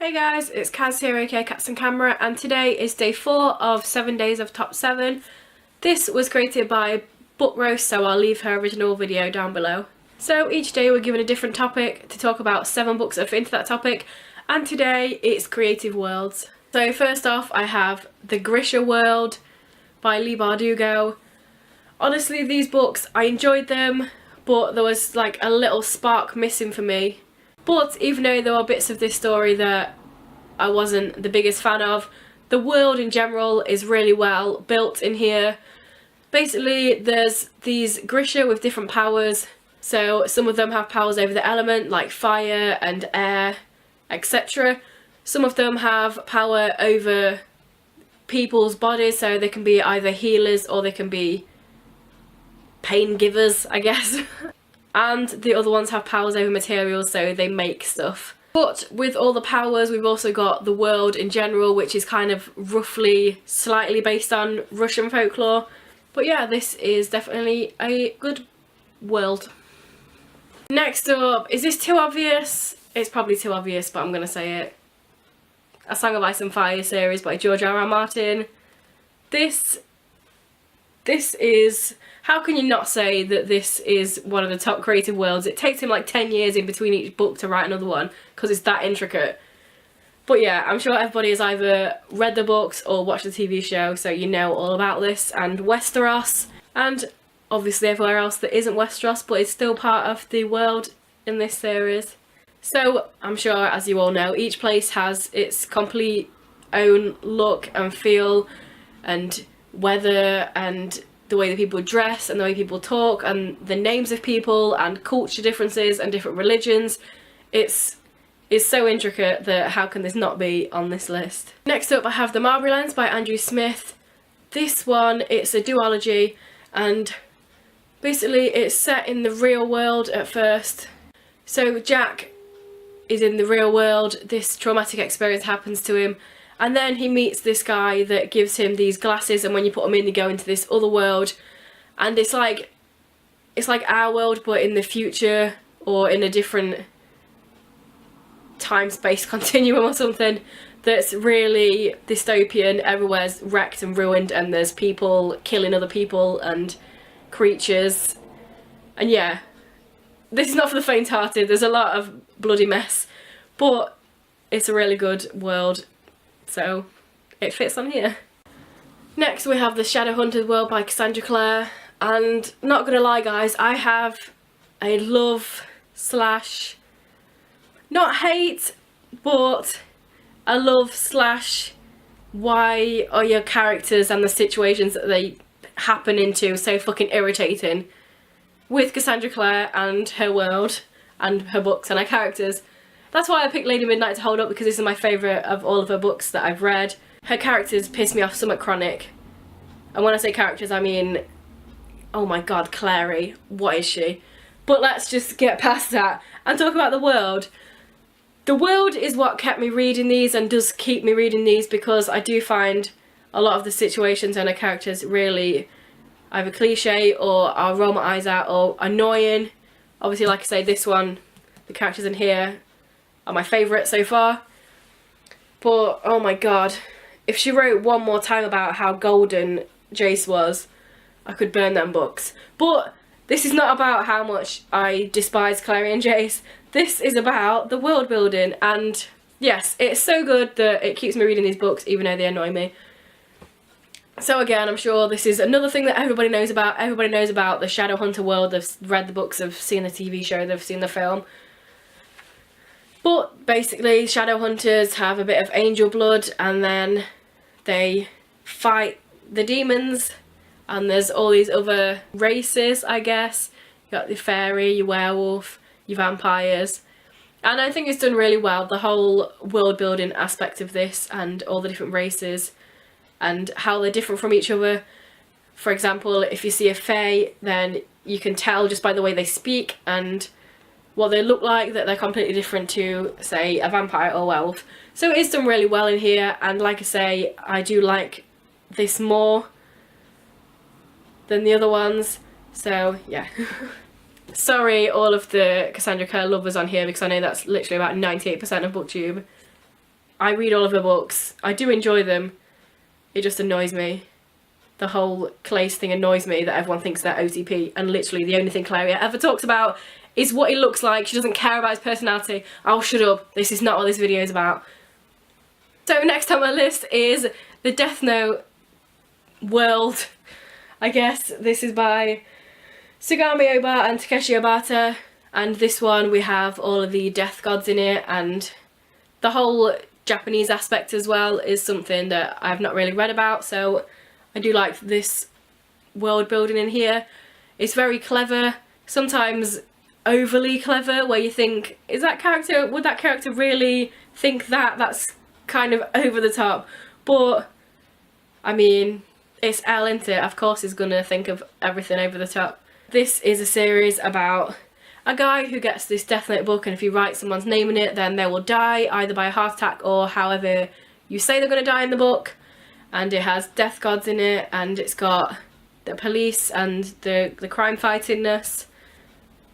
Hey guys, it's Kaz here, aka Cats and Camera, and today is day 4 of 7 days of top 7. This was created by Book Roast, so I'll leave her original video down below. So each day we're given a different topic to talk about 7 books that fit into that topic, and today it's Creative Worlds. So first off I have The Grisha World by Leigh Bardugo. Honestly, these books, I enjoyed them, but there was like a little spark missing for me. But even though there were bits of this story that I wasn't the biggest fan of, the world in general is really well built in here. Basically, there's these Grisha with different powers. So some of them have powers over the element, like fire and air, etc. Some of them have power over people's bodies, so they can be either healers or they can be pain givers, I guess. And the other ones have powers over materials, so they make stuff. But with all the powers, we've also got the world in general, which is kind of roughly, slightly based on Russian folklore. But yeah, this is definitely a good world. Next up, is this too obvious? It's probably too obvious, but I'm going to say it. A Song of Ice and Fire series by George R.R. Martin. This is... How can you not say that this is one of the top creative worlds? It takes him like 10 years in between each book to write another one because it's that intricate. But yeah, I'm sure everybody has either read the books or watched the TV show, so you know all about this. And Westeros, and obviously everywhere else that isn't Westeros, but is still part of the world in this series. So I'm sure, as you all know, each place has its complete own look and feel and weather and the way that people dress and the way people talk and the names of people and culture differences and different religions. It's so intricate that how can this not be on this list? Next up I have The Marbury Lens by Andrew Smith. This one, it's a duology, and basically it's set in the real world at first. So Jack is in the real world, this traumatic experience happens to him, and then he meets this guy that gives him these glasses, and when you put them in they go into this other world, and it's like our world but in the future or in a different time-space continuum or something that's really dystopian. Everywhere's wrecked and ruined and there's people killing other people and creatures. And yeah, this is not for the faint-hearted, there's a lot of bloody mess, but it's a really good world. So it fits on here. Next we have The Shadowhunters World by Cassandra Clare, and not gonna lie guys, I have a love slash, not hate, but a love slash why are your characters and the situations that they happen into so fucking irritating with Cassandra Clare and her world and her books and her characters. That's why I picked Lady Midnight to hold up, because this is my favourite of all of her books that I've read. Her characters piss me off somewhat chronic. And when I say characters, I mean, oh my god, Clary, what is she? But let's just get past that and talk about the world. The world is what kept me reading these and does keep me reading these, because I do find a lot of the situations and her characters really either cliche or are roll my eyes out or annoying. Obviously, like I say, this one, the characters in here are my favourite so far. But oh my god, if she wrote one more time about how golden Jace was, I could burn them books. But this is not about how much I despise Clary and Jace. This is about the world building, and yes, it's so good that it keeps me reading these books even though they annoy me. So again, I'm sure this is another thing that everybody knows about. Everybody knows about the Shadowhunter world. They've read the books, they've seen the TV show, they've seen the film. But basically, Shadowhunters have a bit of angel blood, and then they fight the demons, and there's all these other races, I guess. You got the fairy, your werewolf, your vampires. And I think it's done really well, the whole world building aspect of this and all the different races and how they're different from each other. For example, if you see a fae, then you can tell just by the way they speak and what they look like that they're completely different to, say, a vampire or werewolf. So it is done really well in here, and like I say, I do like this more than the other ones, so yeah. Sorry all of the Cassandra Clare lovers on here, because I know that's literally about 98% of BookTube. I read all of her books. I do enjoy them. It just annoys me. The whole Clace thing annoys me, that everyone thinks they're OTP, and literally the only thing Claria ever talks about is what he looks like. She doesn't care about his personality. Oh, shut up. This is not what this video is about. So next on my list is the Death Note world, I guess. This is by Sugami Oba and Takeshi Obata, and this one we have all of the death gods in it, and the whole Japanese aspect as well is something that I've not really read about, so I do like this world building in here. It's very clever, sometimes overly clever, where you think, would that character really think that? That's kind of over the top. But, I mean, it's Elle, isn't it? Of course he's gonna think of everything over the top. This is a series about a guy who gets this Death Note book, and if you write someone's name in it, then they will die, either by a heart attack or however you say they're gonna die in the book. And it has death gods in it, and it's got the police and the crime fightingness.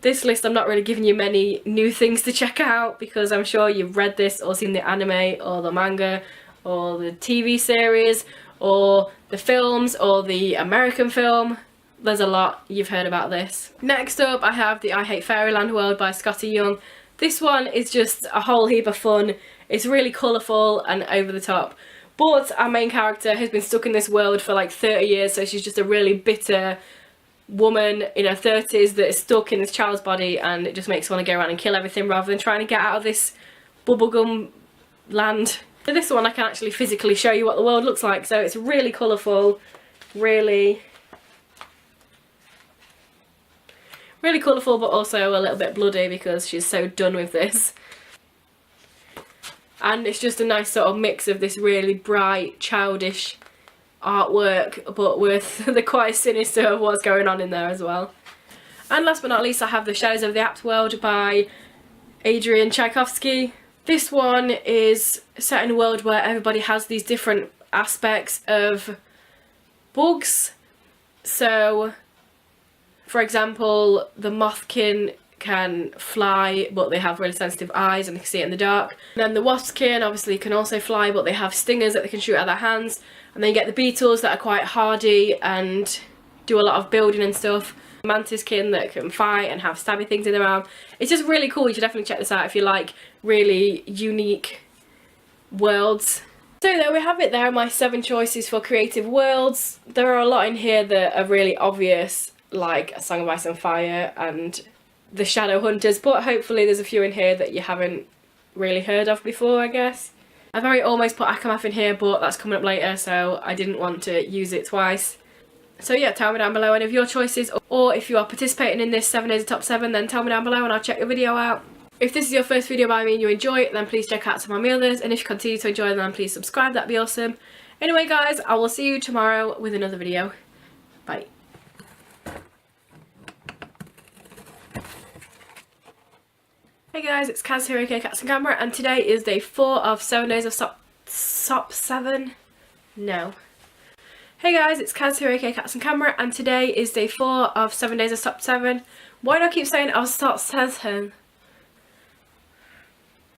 This list, I'm not really giving you many new things to check out, because I'm sure you've read this or seen the anime or the manga or the TV series or the films or the American film. There's a lot you've heard about this. Next up I have the I Hate Fairyland world by Scotty Young. This one is just a whole heap of fun. It's really colourful and over the top. But our main character has been stuck in this world for like 30 years, so she's just a really bitter woman in her 30s that is stuck in this child's body, and it just makes her want to go around and kill everything rather than trying to get out of this bubblegum land. For this one I can actually physically show you what the world looks like, so it's really colourful, really colourful, but also a little bit bloody because she's so done with this. And it's just a nice sort of mix of this really bright, childish artwork, but with the quite sinister of what's going on in there as well. And last but not least I have The Shadows of the Apt World by Adrian Tchaikovsky. This one is set in a world where everybody has these different aspects of bugs. So, for example, the mothkin can fly, but they have really sensitive eyes and they can see it in the dark. And then the waspkin obviously can also fly, but they have stingers that they can shoot out of their hands. And then you get the beetles that are quite hardy and do a lot of building and stuff. Mantiskin that can fight and have stabby things in their arm. It's just really cool. You should definitely check this out if you like really unique worlds. So there we have it. There are my 7 choices for creative worlds. There are a lot in here that are really obvious, like A Song of Ice and Fire and the Shadowhunters, but hopefully there's a few in here that you haven't really heard of before, I guess. I've already almost put Akamath in here, but that's coming up later, so I didn't want to use it twice. So yeah, tell me down below any of your choices, or if you are participating in this 7 days of top 7, then tell me down below and I'll check your video out. If this is your first video by me and you enjoy it, then please check out some of my others, and if you continue to enjoy them, then please subscribe, that'd be awesome. Anyway guys, I will see you tomorrow with another video. Bye. Hey guys, it's Kaz here, aka Cats and Camera, and today is day 4 of 7 days of SOP 7? No. Hey guys, it's Kaz here, aka Cats and Camera, and today is day 4 of 7 days of SOP 7. Why do I keep saying I was SOP 7?